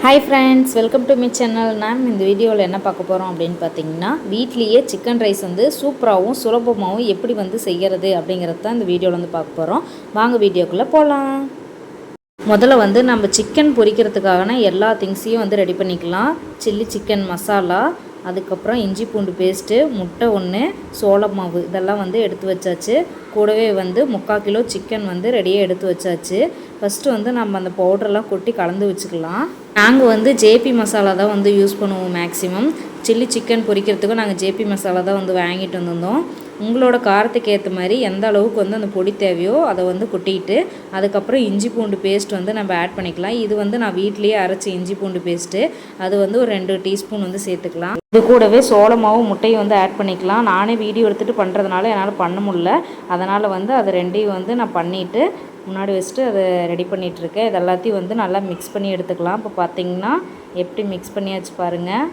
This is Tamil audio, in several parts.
Hi friends, welcome to me channel. நாம் இந்த வீடியோவில் என்ன பார்க்க போகிறோம் அப்படின்னு பார்த்தீங்கன்னா, வீட்லேயே சிக்கன் ரைஸ் வந்து சூப்பராகவும் சுலபமாகவும் எப்படி வந்து செய்கிறது அப்படிங்கிறது தான் இந்த வீடியோவில் வந்து பார்க்க போகிறோம். வாங்க வீடியோக்குள்ளே போகலாம். முதல்ல வந்து நம்ம சிக்கன் பொரிக்கிறதுக்கான எல்லா திங்ஸையும் வந்து ரெடி பண்ணிக்கலாம். சில்லி சிக்கன் மசாலா, அதுக்கப்புறம் இஞ்சி பூண்டு பேஸ்ட்டு, முட்டை 1, சோள மாவு இதெல்லாம் வந்து எடுத்து வச்சாச்சு. கூடவே வந்து 3/4 கிலோ சிக்கன் வந்து ரெடியாக எடுத்து வச்சாச்சு. ஃபஸ்ட்டு வந்து நம்ம அந்த பவுடரெல்லாம் கொட்டி கலந்து வச்சுக்கலாம். நாங்கள் வந்து ஜேபி மசாலா தான் வந்து யூஸ் பண்ணுவோம். மேக்ஸிமம் சில்லி சிக்கன் பொரிக்கிறதுக்கும் நாங்கள் ஜேபி மசாலா தான் வந்து வாங்கிட்டு வந்திருந்தோம். உங்களோட காரத்துக்கு ஏற்ற மாதிரி எந்த அளவுக்கு வந்து அந்த பொடி தேவையோ அதை வந்து கொட்டிட்டு, அதுக்கப்புறம் இஞ்சி பூண்டு பேஸ்ட் வந்து நம்ம ஆட் பண்ணிக்கலாம். இது வந்து நான் வீட்லேயே அரைச்ச இஞ்சி பூண்டு பேஸ்ட்டு, அது வந்து ஒரு 2 டீஸ்பூன் வந்து சேர்த்துக்கலாம். இது கூடவே சோளமாவும் முட்டையும் வந்து ஆட் பண்ணிக்கலாம். நானே வீடியோ எடுத்துகிட்டு பண்ணுறதுனால என்னால் பண்ண முடியல. அதனால் வந்து அது ரெண்டையும் வந்து நான் பண்ணிவிட்டு முன்னாடி வச்சுட்டு அதை ரெடி பண்ணிகிட்ருக்கேன். இது எல்லாத்தையும் வந்து நல்லா மிக்ஸ் பண்ணி எடுத்துக்கலாம். இப்போ பார்த்திங்கன்னா எப்படி மிக்ஸ் பண்ணியாச்சு பாருங்கள்.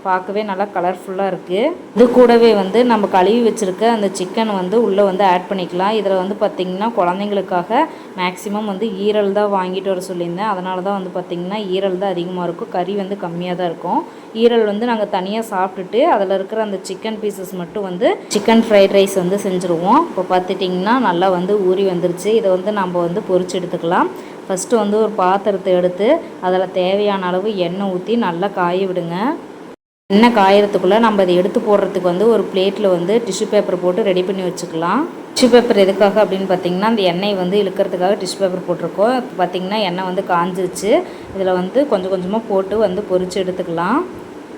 பார்க்கவே நல்லா கலர்ஃபுல்லாக இருக்குது. இது கூடவே வந்து நம்ம கழுவி வச்சுருக்க அந்த சிக்கன் வந்து உள்ளே வந்து ஆட் பண்ணிக்கலாம். இதில் வந்து பார்த்திங்கன்னா குழந்தைங்களுக்காக மேக்ஸிமம் வந்து ஈரல் தான் வாங்கிட்டு வர சொல்லியிருந்தேன். அதனால தான் வந்து பார்த்திங்கன்னா ஈரல் தான் அதிகமாக இருக்கும், கறி வந்து கம்மியாக தான் இருக்கும். ஈரல் வந்து நாங்கள் தனியாக சாப்பிட்டுட்டு அதில் இருக்கிற அந்த சிக்கன் பீசஸ் மட்டும் வந்து சிக்கன் ஃப்ரைட் ரைஸ் வந்து செஞ்சுருவோம். இப்போ பார்த்துட்டிங்கன்னா நல்லா வந்து ஊறி வந்துருச்சு. இதை வந்து நம்ம வந்து பொரிச்சு எடுத்துக்கலாம். ஃபஸ்ட்டு வந்து ஒரு பாத்திரத்தை எடுத்து அதில் தேவையான அளவு எண்ணெய் ஊற்றி நல்லா காய விடுங்க. எண்ணெய் காயறதுக்குள்ளே நம்ம அதை எடுத்து போடுறதுக்கு வந்து ஒரு பிளேட்டில் வந்து டிஷ்யூ பேப்பர் போட்டு ரெடி பண்ணி வச்சுக்கலாம். டிஷ்யூ பேப்பர் எதுக்காக அப்படின்னு பார்த்திங்கன்னா, அந்த எண்ணெய் வந்து இழுக்கிறதுக்காக டிஷ்யூ பேப்பர் போட்டிருக்கோம். இப்போ பார்த்திங்கன்னா எண்ணெய் வந்து காஞ்சிருச்சு. இதில் வந்து கொஞ்சம் கொஞ்சமாக போட்டு வந்து பொரித்து எடுத்துக்கலாம்.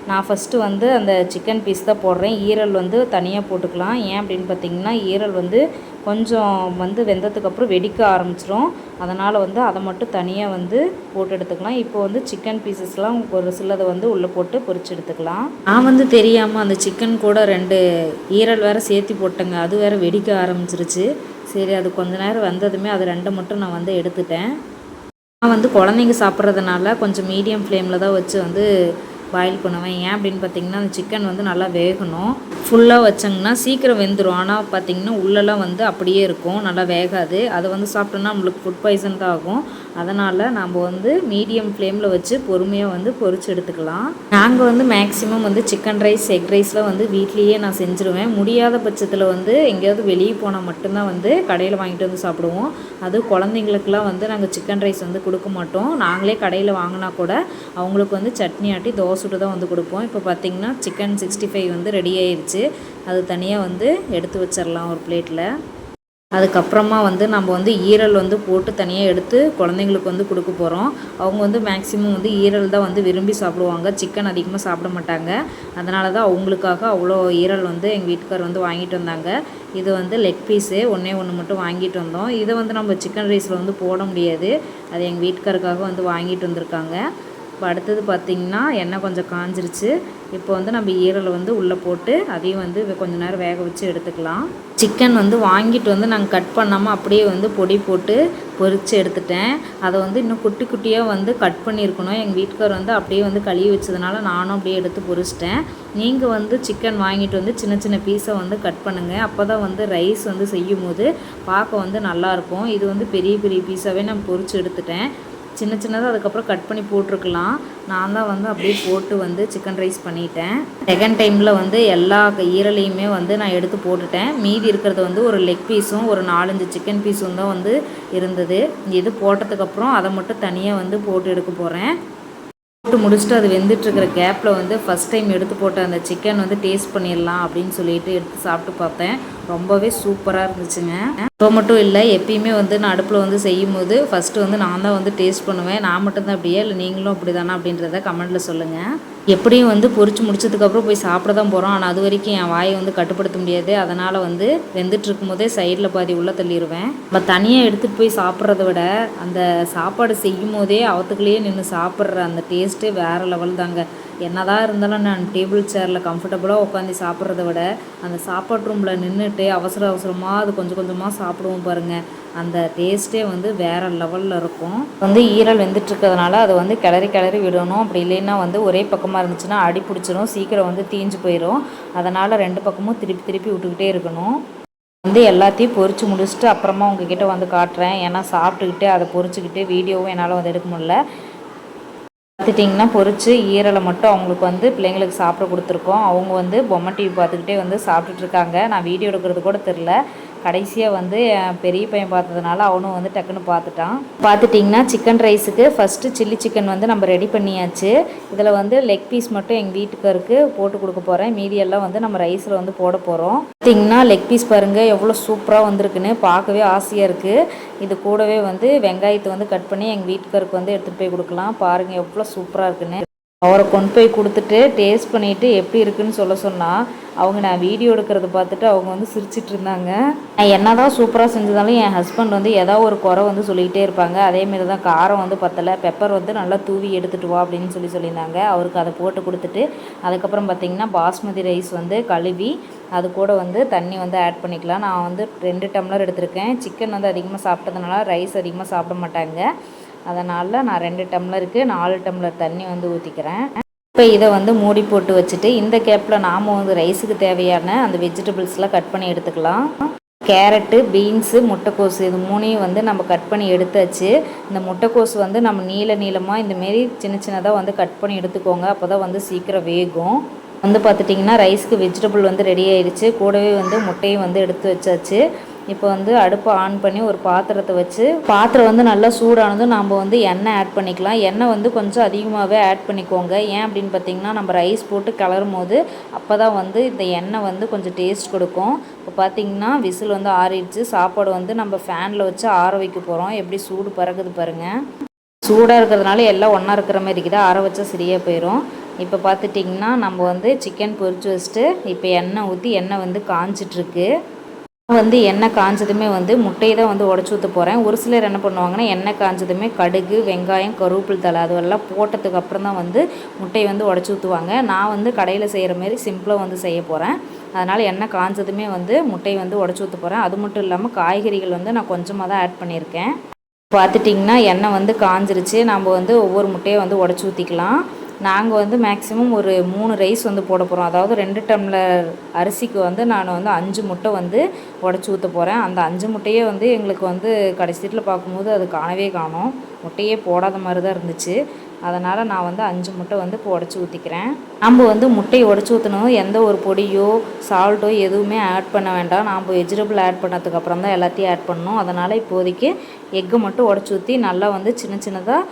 நான் ஃபஸ்ட்டு வந்து அந்த சிக்கன் பீஸ் தான் போடுறேன். ஈரல் வந்து தனியாக போட்டுக்கலாம். ஏன் அப்படின்னு பார்த்திங்கன்னா, ஈரல் வந்து கொஞ்சம் வந்து வெந்ததுக்கப்புறம் வெடிக்க ஆரம்பிச்சிடும். அதனால் வந்து அதை மட்டும் தனியாக வந்து போட்டு எடுத்துக்கலாம். இப்போ வந்து சிக்கன் பீசஸ்லாம் ஒரு சிலதை வந்து உள்ளே போட்டு பொரிச்சு எடுத்துக்கலாம். நான் வந்து தெரியாமல் அந்த சிக்கன் கூட 2 ஈரல் வேறு சேர்த்து போட்டேங்க. அது வேறு வெடிக்க ஆரம்பிச்சிருச்சு. சரி, அது கொஞ்ச நேரம் வந்ததுமே அது 2 மட்டும் நான் வந்து எடுத்துட்டேன். நான் வந்து குழந்தைங்க சாப்பிட்றதுனால கொஞ்சம் மீடியம் ஃப்ளேமில் தான் வச்சு வந்து பாயில் பண்ணுவேன். ஏன் அப்படின்னு பார்த்திங்கன்னா, அந்த சிக்கன் வந்து நல்லா வேகணும். ஃபுல்லாக வச்சோங்கன்னா சீக்கிரம் வெந்துடும். ஆனால் பார்த்திங்கன்னா உள்ளெல்லாம் வந்து அப்படியே இருக்கும், நல்லா வேகாது. அதை வந்து சாப்பிட்டோன்னா நம்மளுக்கு ஃபுட் பாய்சன் தான் ஆகும். அதனால் நம்ம வந்து மீடியம் ஃப்ளேமில் வச்சு பொறுமையாக வந்து பொரிச்சு எடுத்துக்கலாம். நாங்கள் வந்து மேக்ஸிமம் வந்து சிக்கன் ரைஸ், எக் ரைஸ்லாம் வந்து வீட்லேயே நான் செஞ்சுருவேன். முடியாத பட்சத்தில் வந்து எங்கேயாவது வெளியே போனால் மட்டும்தான் வந்து கடையில் வாங்கிட்டு வந்து சாப்பிடுவோம். அது குழந்தைங்களுக்குலாம் வந்து நாங்கள் சிக்கன் ரைஸ் வந்து கொடுக்க மாட்டோம். நாங்களே கடையில் வாங்கினா கூட அவங்களுக்கு வந்து சட்னி ஆட்டி தோசை சுட்டு தான் வந்து கொடுப்போம். இப்போ பார்த்திங்கன்னா சிக்கன் 65 வந்து ரெடி ஆயிடுச்சு. அது தனியாக வந்து எடுத்து வச்சிடலாம் ஒரு பிளேட்டில். அதுக்கப்புறமா வந்து நம்ம வந்து ஈரல் வந்து போட்டு தனியாக எடுத்து குழந்தைங்களுக்கு வந்து கொடுக்க போகிறோம். அவங்க வந்து மேக்ஸிமம் வந்து ஈரல் தான் வந்து விரும்பி சாப்பிடுவாங்க, சிக்கன் அதிகமாக சாப்பிட மாட்டாங்க. அதனால தான் அவங்களுக்காக அவ்வளோ ஈரல் வந்து எங்கள் வீட்டுக்கார் வந்து வாங்கிட்டு வந்தாங்க. இது வந்து லெக் பீஸு ஒன்றே மட்டும் வாங்கிட்டு வந்தோம். இதை வந்து நம்ம சிக்கன் ரைஸில் வந்து போட முடியாது. அது எங்கள் வீட்டுக்காருக்காக வந்து வாங்கிட்டு வந்திருக்காங்க. இப்போ அடுத்தது பார்த்திங்கன்னா எண்ணெய் கொஞ்சம் காஞ்சிருச்சு. இப்போ வந்து நம்ம ஈரலை வந்து உள்ளே போட்டு அதையும் வந்து கொஞ்சம் நேரம் வேக வச்சு எடுத்துக்கலாம். சிக்கன் வந்து வாங்கிட்டு வந்து நாங்கள் கட் பண்ணாமல் அப்படியே வந்து பொடி போட்டு பொரித்து எடுத்துட்டேன். அதை வந்து இன்னும் குட்டி குட்டியாக வந்து கட் பண்ணியிருக்கணும். எங்கள் வீட்டுக்கார் வந்து அப்படியே வந்து கழுவி வச்சதுனால நானும் அப்படியே எடுத்து பொரிச்சிட்டேன். நீங்கள் வந்து சிக்கன் வாங்கிட்டு வந்து சின்ன சின்ன பீஸை வந்து கட் பண்ணுங்கள். அப்போ தான் வந்து ரைஸ் வந்து செய்யும் போது பார்க்க வந்து நல்லாயிருக்கும். இது வந்து பெரிய பெரிய பீஸாகவே நான் பொரித்து எடுத்துட்டேன். சின்ன சின்னதாக அதுக்கப்புறம் கட் பண்ணி போட்டிருக்கலாம். நான் தான் வந்து அப்படியே போட்டு வந்து சிக்கன் ரைஸ் பண்ணிட்டேன். செகண்ட் டைமில் வந்து எல்லா ஈரலையுமே வந்து நான் எடுத்து போட்டுட்டேன். மீதி இருக்கிறது வந்து ஒரு லெக் பீஸும் ஒரு 4-5 சிக்கன் பீஸும் தான் வந்து இருந்தது. இது போட்டதுக்கப்புறம் அதை மட்டும் தனியாக வந்து போட்டு எடுக்க போகிறேன். போட்டு முடிச்சுட்டு அது வெந்துட்டுருக்கிற கேப்பில் வந்து ஃபஸ்ட் டைம் எடுத்து போட்ட அந்த சிக்கன் வந்து டேஸ்ட் பண்ணிடலாம் அப்படின்னு சொல்லிட்டு எடுத்து சாப்பிட்டு பார்த்தேன். ரொம்பவே சூப்பராக இருந்துச்சுங்க. இப்போ மட்டும் இல்லை, எப்பயுமே வந்து நான் அடுப்பில் வந்து செய்யும் போது ஃபஸ்ட்டு வந்து நான் தான் வந்து டேஸ்ட் பண்ணுவேன். நான் மட்டும்தான் அப்படியே இல்லை நீங்களும் அப்படி தானே அப்படின்றத கமெண்ட்டில் சொல்லுங்கள். எப்படியும் வந்து பொரிச்சு முடிச்சதுக்கப்புறம் போய் சாப்பிட தான் போகிறோம். ஆனால் அது வரைக்கும் என் வாயை வந்து கட்டுப்படுத்த முடியாது. அதனால் வந்து வெந்துட்டு இருக்கும்போதே சைடில் பாதி உள்ளே தள்ளிடுவேன். நம்ம தனியாக எடுத்துகிட்டு போய் சாப்பிட்றத விட அந்த சாப்பாடு செய்யும் போதே அவத்துக்குள்ளேயே நின்று சாப்பிட்ற அந்த டேஸ்ட்டே வேறு லெவல் தாங்க. என்னதான் இருந்தாலும் நான் டேபிள் சேரில் கம்ஃபர்டபுளாக உட்காந்து சாப்பிட்றத விட அந்த சாப்பாட்டு ரூமில் நின்றுட்டு அவசர அவசரமாக அது கொஞ்சம் கொஞ்சமாக சாப்பிடுவோம் பாருங்கள், அந்த டேஸ்ட்டே வந்து வேறு லெவலில் இருக்கும். வந்து ஈரல் வெந்துட்டுருக்கிறதுனால அதை வந்து கிளறி கிளறி விடணும். அப்படி இல்லைன்னா வந்து ஒரே பக்கமாக இருந்துச்சுன்னா அடி பிடிச்சிரும், சீக்கிரம் வந்து தீஞ்சு போயிடும். அதனால் 2 பக்கமும் திருப்பி திருப்பி விட்டுக்கிட்டே இருக்கணும். வந்து எல்லாத்தையும் பொரிச்சு முடிச்சுட்டு அப்புறமா உங்ககிட்ட வந்து காட்டுறேன். ஏன்னா சாப்பிட்டுக்கிட்டு அதை பொரிச்சுக்கிட்டு வீடியோவும் என்னால் வந்து எடுக்க முடியல. பார்த்துட்டிங்கன்னா பொரிச்சு ஈரலை மட்டும் அவங்களுக்கு வந்து பிள்ளைங்களுக்கு சாப்பிட கொடுத்துருக்கோம். அவங்க வந்து பொம்மை டிவி பார்த்துக்கிட்டே வந்து சாப்பிட்டுட்ருக்காங்க. நான் வீடியோ எடுக்கிறது கூட தெரில. கடைசியாக வந்து என் பெரிய பையன் பார்த்ததுனால அவனும் வந்து டக்குன்னு பார்த்துட்டான். பார்த்துட்டிங்கன்னா சிக்கன் ரைஸுக்கு ஃபஸ்ட்டு சில்லி சிக்கன் வந்து நம்ம ரெடி பண்ணியாச்சு. இதில் வந்து லெக் பீஸ் மட்டும் எங்கள் வீட்டுக்காருக்கு போட்டு கொடுக்க போகிறேன். மீதியெல்லாம் வந்து நம்ம ரைஸில் வந்து போட போகிறோம். பார்த்திங்கன்னா லெக் பீஸ் பாருங்கள் எவ்வளோ சூப்பராக வந்திருக்குன்னு பார்க்கவே ஆசையாக இருக்குது. இது கூடவே வந்து வெங்காயத்தை வந்து கட் பண்ணி எங்கள் வீட்டுக்காருக்கு வந்து எடுத்துகிட்டு போய் கொடுக்கலாம். பாருங்கள் எவ்வளோ சூப்பராக இருக்குன்னு. அவரை கொண்டு போய் கொடுத்துட்டு டேஸ்ட் பண்ணிவிட்டு எப்படி இருக்குன்னு சொல்ல சொன்னால் அவங்க நான் வீடியோ எடுக்கிறத பார்த்துட்டு அவங்க வந்து சிரிச்சிட்டு இருந்தாங்க. நான் என்ன தான் சூப்பராக செஞ்சதாலும் என் ஹஸ்பண்ட் வந்து ஏதாவது ஒரு குறை வந்து சொல்லிக்கிட்டே இருப்பாங்க. அதேமாரி தான் காரம் வந்து பத்தலை, பெப்பர் வந்து நல்லா தூவி எடுத்துகிட்டு வா அப்படின்னு சொல்லியிருந்தாங்க. அவருக்கு அதை போட்டு கொடுத்துட்டு அதுக்கப்புறம் பார்த்திங்கன்னா பாஸ்மதி ரைஸ் வந்து கழுவி அது கூட வந்து தண்ணி வந்து ஆட் பண்ணிக்கலாம். நான் வந்து 2 டம்ளர் எடுத்திருக்கேன். சிக்கன் வந்து அதிகமாக சாப்பிட்டதுனால ரைஸ் அதிகமாக சாப்பிட மாட்டாங்க. அதனால் நான் 2 டம்ளருக்கு 4 டம்ளர் தண்ணி வந்து ஊற்றிக்கிறேன். இப்போ இதை வந்து மூடி போட்டு வச்சுட்டு இந்த கேப்பில் நாம் வந்து ரைஸுக்கு தேவையான அந்த வெஜிடபிள்ஸ்லாம் கட் பண்ணி எடுத்துக்கலாம். கேரட்டு, பீன்ஸு, முட்டைக்கோசு இது 3ஐயும் வந்து நம்ம கட் பண்ணி எடுத்தாச்சு. இந்த முட்டைக்கோசு வந்து நம்ம நீளமாக இந்தமாரி சின்ன சின்னதாக வந்து கட் பண்ணி எடுத்துக்கோங்க. அப்போ தான் வந்து சீக்கிரம் வேகும். வந்து பார்த்துட்டிங்கன்னா ரைஸ்க்கு வெஜிடபிள் வந்து ரெடி ஆயிடுச்சு. கூடவே வந்து முட்டையும் வந்து எடுத்து வச்சாச்சு. இப்போ வந்து அடுப்பை ஆன் பண்ணி ஒரு பாத்திரத்தை வச்சு பாத்திரம் வந்து நல்லா சூடானதும் நம்ம வந்து எண்ணெய் ஆட் பண்ணிக்கலாம். எண்ணெய் வந்து கொஞ்சம் அதிகமாகவே ஆட் பண்ணிக்கோங்க. ஏன் அப்படின்னு பார்த்திங்கன்னா நம்ம ரைஸ் போட்டு கிளறும் போது அப்போ தான் வந்து இந்த எண்ணெய் வந்து கொஞ்சம் டேஸ்ட் கொடுக்கும். இப்போ பார்த்திங்கன்னா விசில் வந்து ஆறிடுச்சு. சாப்பாடு வந்து நம்ம ஃபேனில் வச்சு ஆற வைக்க போகிறோம். எப்படி சூடு பறக்குது பாருங்கள். சூடாக இருக்கிறதுனால எல்லாம் ஒன்றா இருக்கிற மாதிரி இருக்குது. ஆற வச்சா சரியாக போயிடும். இப்போ பார்த்துட்டிங்கன்னா நம்ம வந்து சிக்கன் பொரிச்சு வச்சுட்டு இப்போ எண்ணெய் ஊற்றி எண்ணெய் வந்து காஞ்சிட்ருக்கு. வந்து எண்ணெய் காஞ்சதுமே வந்து முட்டையை தான் வந்து உடச்சி ஊற்ற போகிறேன். ஒரு சிலர் என்ன பண்ணுவாங்கன்னா எண்ணெய் காஞ்சதுமே கடுகு, வெங்காயம், கருவேப்பிலை தழை அதுவெல்லாம் போட்டதுக்கு அப்புறம் தான் வந்து முட்டையை வந்து உடச்சி ஊற்றுவாங்க. நான் வந்து கடையில் செய்கிற மாரி சிம்பிளாக வந்து செய்ய போகிறேன். அதனால் எண்ணெய் காஞ்சதுமே வந்து முட்டையை வந்து உடச்சி ஊற்ற போகிறேன். அது மட்டும் இல்லாமல் காய்கறிகள் வந்து நான் கொஞ்சமாக தான் ஆட் பண்ணியிருக்கேன். பார்த்துட்டிங்கன்னா எண்ணெய் வந்து காஞ்சிருச்சு. நம்ம வந்து ஒவ்வொரு முட்டையை வந்து உடச்சி ஊற்றிக்கலாம். நாங்கள் வந்து மேக்ஸிமம் ஒரு 3 ரைஸ் வந்து போட போகிறோம். அதாவது 2 டம்ளர் அரிசிக்கு வந்து நான் வந்து 5 முட்டை வந்து உடச்சி ஊற்ற போகிறேன். அந்த 5 முட்டையே வந்து எங்களுக்கு வந்து கடைசியில் பார்க்கும்போது அது காணவே காணோம். முட்டையே போடாத மாதிரி தான் இருந்துச்சு. அதனால் நான் வந்து 5 முட்டை வந்து இப்போ உடச்சி ஊற்றிக்கிறேன். நம்ம வந்து முட்டையை உடச்சி ஊற்றணும். எந்த ஒரு பொடியோ சால்ட்டோ எதுவுமே ஆட் பண்ண வேண்டாம். நாம் வெஜிடபிள் ஆட் பண்ணதுக்கப்புறம் தான் எல்லாத்தையும் ஆட் பண்ணணும். அதனால் இப்போதைக்கு எக்கு மட்டும் உடச்சி ஊற்றி நல்லா வந்து சின்ன சின்னதாக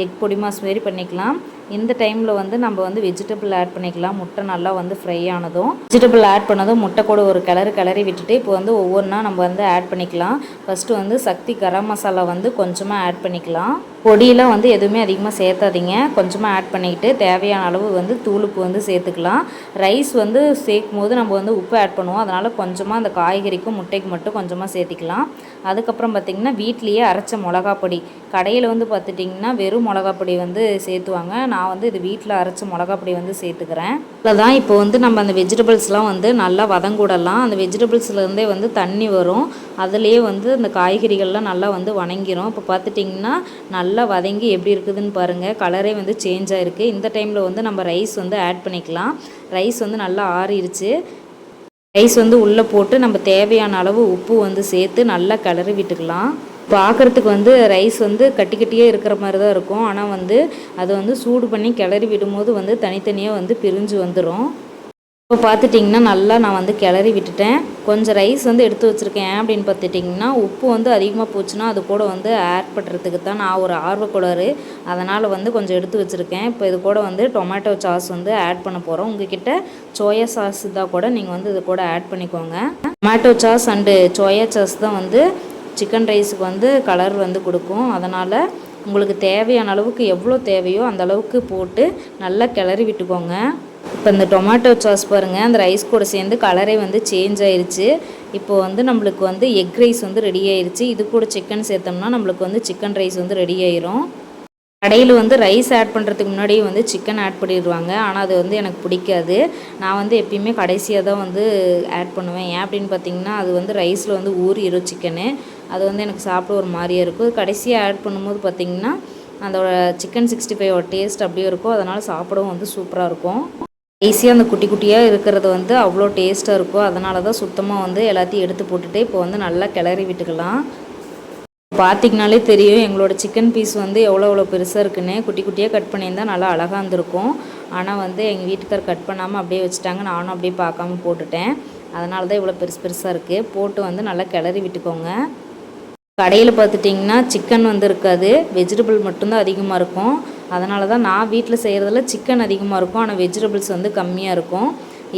எக் பொடி மாஸ் மாரி பண்ணிக்கலாம். இந்த டைமில் வந்து நம்ம வந்து வெஜிடபிள் ஆட் பண்ணிக்கலாம். முட்டை நல்லா வந்து ஃப்ரை ஆனதும் வெஜிடபிள் ஆட் பண்ணதும் முட்டை கூட ஒரு கிளறி விட்டுட்டு இப்போ வந்து ஒவ்வொன்றா நம்ம வந்து ஆட் பண்ணிக்கலாம். ஃபஸ்ட்டு வந்து சக்தி கரம் மசாலா வந்து கொஞ்சமாக ஆட் பண்ணிக்கலாம். பொடியெலாம் வந்து எதுவுமே அதிகமாக சேர்த்தாதீங்க. கொஞ்சமாக ஆட் பண்ணிக்கிட்டு தேவையான அளவு வந்து தூளுப்பு வந்து சேர்த்துக்கலாம். ரைஸ் வந்து சேர்க்கும் போது நம்ம வந்து உப்பு ஆட் பண்ணுவோம். அதனால் கொஞ்சமாக அந்த காய்கறிக்கும் முட்டைக்கு மட்டும் கொஞ்சமாக சேர்த்திக்கலாம். அதுக்கப்புறம் பார்த்திங்கன்னா வீட்லேயே அரைச்ச மிளகாப்பொடி. கடையில் வந்து பார்த்துட்டிங்கன்னா வெறும் மிளகாப்பொடி வந்து சேர்த்துவாங்க. நான் வந்து இது வீட்டில் அரைச்ச மிளகாப்பொடி வந்து சேர்த்துக்கிறேன். அதில் தான் இப்போ வந்து நம்ம அந்த வெஜிடபிள்ஸ்லாம் வந்து நல்லா வதங்கிடலாம். அந்த வெஜிடபிள்ஸ்லேருந்தே வந்து தண்ணி வரும். அதுலேயே வந்து அந்த காய்கறிகள்லாம் நல்லா வந்து வணங்கிரும். இப்போ பார்த்துட்டிங்கன்னா நல்லா வதங்கி எப்படி இருக்குதுன்னு பாருங்கள். கலரே வந்து சேஞ்ச் ஆகிருக்கு. இந்த டைமில் வந்து நம்ம ரைஸ் வந்து ஆட் பண்ணிக்கலாம். ரைஸ் வந்து நல்லா ஆறிடுச்சு. ரைஸ் வந்து உள்ளே போட்டு நம்ம தேவையான அளவு உப்பு வந்து சேர்த்து நல்லா கிளறி விட்டுக்கலாம். பார்க்குறதுக்கு வந்து ரைஸ் வந்து கட்டியே இருக்கிற மாதிரி தான் இருக்கும். ஆனால் வந்து அதை வந்து சூடு பண்ணி கிளறி விடும்போது வந்து தனித்தனியாக வந்து பிரிஞ்சு வந்துடும். இப்போ பார்த்துட்டிங்கன்னா நல்லா நான் வந்து கிளறி விட்டுட்டேன். கொஞ்சம் ரைஸ் வந்து எடுத்து வச்சுருக்கேன். ஏன் அப்படின்னு பார்த்துட்டிங்கன்னா உப்பு வந்து அதிகமாக போச்சுன்னா அது கூட வந்து ஆட் பண்ணுறதுக்கு தான் நான் ஒரு ஆர்வக்கோளாறு. அதனால் வந்து கொஞ்சம் எடுத்து வச்சுருக்கேன். இப்போ இது கூட வந்து டொமேட்டோ சாஸ் வந்து ஆட் பண்ண போகிறோம். உங்ககிட்ட சோயா சாஸ் தான் கூட நீங்கள் வந்து இது கூட ஆட் பண்ணிக்கோங்க. Tomato sauce and soya sauce தான் வந்து சிக்கன் ரைஸுக்கு வந்து கலர் வந்து கொடுக்கும். அதனால் உங்களுக்கு தேவையான அளவுக்கு எவ்வளோ தேவையோ அந்த அளவுக்கு போட்டு நல்லா கிளறி விட்டுக்கோங்க. இப்போ இந்த டொமேட்டோ சாஸ் பாருங்கள், அந்த ரைஸ் கூட சேர்ந்து கலரே வந்து சேஞ்ச் ஆயிடுச்சு. இப்போ வந்து நம்மளுக்கு வந்து எக் ரைஸ் வந்து ரெடி ஆயிடுச்சு. இது கூட சிக்கன் சேர்த்தோம்னா நம்மளுக்கு வந்து சிக்கன் ரைஸ் வந்து ரெடி ஆயிரும். கடையில் வந்து ரைஸ் ஆட் பண்ணுறதுக்கு முன்னாடியே வந்து சிக்கன் ஆட் பண்ணிடுவாங்க. ஆனால் அது வந்து எனக்கு பிடிக்காது. நான் வந்து எப்பயுமே கடைசியாக தான் வந்து ஆட் பண்ணுவேன். ஏன் அப்படின்னு பார்த்தீங்கன்னா அது வந்து ரைஸில் வந்து ஊறிடும் சிக்கனு. அது வந்து எனக்கு சாப்பிட ஒரு மாதிரியாக இருக்கும். கடைசியாக ஆட் பண்ணும்போது பார்த்திங்கன்னா அதோட சிக்கன் 65 டேஸ்ட் அப்படியே இருக்கும். அதனால் சாப்பிடவும் வந்து சூப்பராக இருக்கும். ஈஸியாக அந்த குட்டி குட்டியாக இருக்கிறது வந்து அவ்வளோ டேஸ்ட்டாக இருக்கும். அதனால தான் சுத்தமாக வந்து எல்லாத்தையும் எடுத்து போட்டுட்டு இப்போ வந்து நல்லா கிளறி விட்டுக்கலாம். பார்த்திங்கனாலே தெரியும் எங்களோட சிக்கன் பீஸ் வந்து எவ்வளோ பெருசாக இருக்குன்னு. குட்டி குட்டியாக கட் பண்ணியிருந்தால் நல்லா அழகாக இருந்திருக்கும். ஆனால் வந்து எங்கள் வீட்டுக்கார் கட் பண்ணாமல் அப்படியே வச்சுட்டாங்க. நானும் அப்படியே பார்க்காம போட்டுட்டேன். அதனால தான் இவ்வளோ பெருசாக இருக்குது. போட்டு வந்து நல்லா கிளறி விட்டுக்கோங்க. கடையில் பார்த்துட்டிங்கன்னா சிக்கன் வந்து இருக்காது, வெஜிடபிள் மட்டும்தான் அதிகமாக இருக்கும். அதனால தான் நான் வீட்டில் செய்கிறதுல சிக்கன் அதிகமாக இருக்கும், ஆனால் வெஜிடபிள்ஸ் வந்து கம்மியாக இருக்கும்.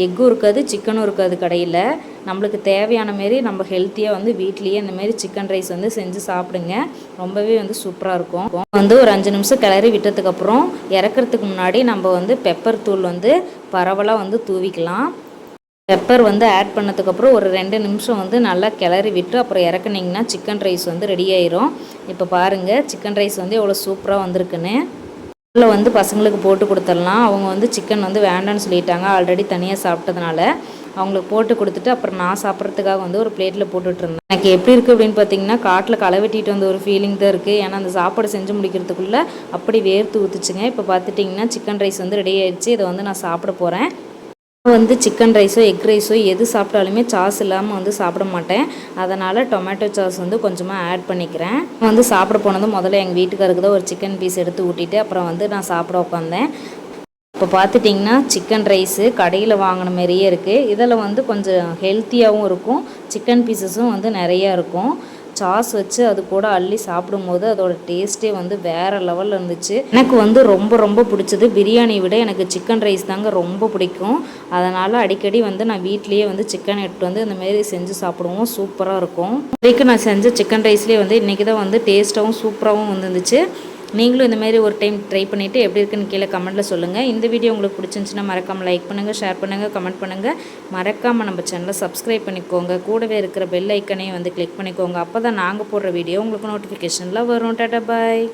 எக்கும் இருக்காது, சிக்கனும் இருக்காது கடையில். நம்மளுக்கு தேவையான மாரி நம்ம ஹெல்த்தியாக வந்து வீட்லேயே இந்தமாரி சிக்கன் ரைஸ் வந்து செஞ்சு சாப்பிடுங்க. ரொம்பவே வந்து சூப்பராக இருக்கும். வந்து ஒரு 5 நிமிஷம் கிளறி விட்டதுக்கப்புறம் இறக்கிறதுக்கு முன்னாடி நம்ம வந்து பெப்பர் தூள் வந்து பரவலாக வந்து தூவிக்கலாம். பெப்பர் வந்து ஆட் பண்ணதுக்கப்புறம் ஒரு 2 நிமிஷம் வந்து நல்லா கிளறி விட்டு அப்புறம் இறக்குனிங்கன்னா சிக்கன் ரைஸ் வந்து ரெடி ஆயிரும். இப்போ பாருங்கள் சிக்கன் ரைஸ் வந்து எவ்வளோ சூப்பராக வந்திருக்குன்னு. இதில் வந்து பசங்களுக்கு போட்டு கொடுத்துடலாம். அவங்க வந்து சிக்கன் வந்து வேண்டான்னு சொல்லிட்டாங்க, ஆல்ரெடி தனியாக சாப்பிட்டதுனால. அவங்களுக்கு போட்டு கொடுத்துட்டு அப்புறம் நான் சாப்பிட்றதுக்காக வந்து ஒரு பிளேட்டில் போட்டுட்ருந்தேன். எனக்கு எப்படி இருக்குது அப்படின்னு பார்த்தீங்கன்னா காட்டில் களை வெட்டிட்டு வந்த ஒரு ஃபீலிங் தான் இருக்குது. ஏன்னா அந்த சாப்பாடு செஞ்சு முடிக்கிறதுக்குள்ளே அப்படி வேர்த்து ஊற்றுச்சுங்க. இப்போ பார்த்துட்டிங்கன்னா சிக்கன் ரைஸ் வந்து ரெடி ஆகிடுச்சு. இதை வந்து நான் சாப்பிட போகிறேன். வந்து சிக்கன் ரைஸோ எக் ரைஸோ எது சாப்பிட்டாலுமே சாஸ் இல்லாமல் வந்து சாப்பிட மாட்டேன். அதனால் டொமேட்டோ சாஸ் வந்து கொஞ்சமாக ஆட் பண்ணிக்கிறேன். வந்து சாப்பிட போனதும் முதல்ல எங்கள் வீட்டுக்காருக்கு தான் ஒரு சிக்கன் பீஸ் எடுத்து ஊட்டிட்டு அப்புறம் வந்து நான் சாப்பிட உட்காந்தேன். இப்போ பார்த்துட்டிங்கன்னா சிக்கன் ரைஸு கடையில் வாங்கின மாதிரியே இருக்குது. இதில் வந்து கொஞ்சம் ஹெல்த்தியாகவும் இருக்கும், சிக்கன் பீஸஸும் வந்து நிறையா இருக்கும். சாஸ் வச்சு அது கூட அள்ளி சாப்பிடும்போது அதோட டேஸ்ட்டே வந்து வேறு லெவலில் இருந்துச்சு. எனக்கு வந்து ரொம்ப பிடிச்சது பிரியாணியை விட எனக்கு சிக்கன் ரைஸ் தாங்க ரொம்ப பிடிக்கும். அதனால் அடிக்கடி வந்து நான் வீட்லேயே வந்து சிக்கன் எடுத்து வந்து இந்தமாரி செஞ்சு சாப்பிடுவோம். சூப்பராக இருக்கும். இன்றைக்கு நான் செஞ்ச சிக்கன் ரைஸ்லேயே வந்து இன்றைக்கி தான் வந்து டேஸ்ட்டாகவும் சூப்பராகவும் வந்துருந்துச்சு. நீங்களும் இந்தமாரி ஒரு டைம் ட்ரை பண்ணிவிட்டு எப்படி இருக்குன்னு கீழே கமெண்ட்டில் சொல்லுங்கள். இந்த வீடியோ உங்களுக்கு பிடிச்சிருந்துச்சுன்னா மறக்காமல் லைக் பண்ணுங்கள், ஷேர் பண்ணுங்கள், கமெண்ட் பண்ணுங்கள். மறக்காமல் நம்ம சேனலை சப்ஸ்கிரைப் பண்ணிக்கோங்க. கூடவே இருக்கிற பெல் ஐக்கனையும் வந்து கிளிக் பண்ணிக்கோங்க. அப்போ தான் நாங்கள் போடுற வீடியோ உங்களுக்கு நோட்டிஃபிகேஷனில் வரும். டாடா பாய்.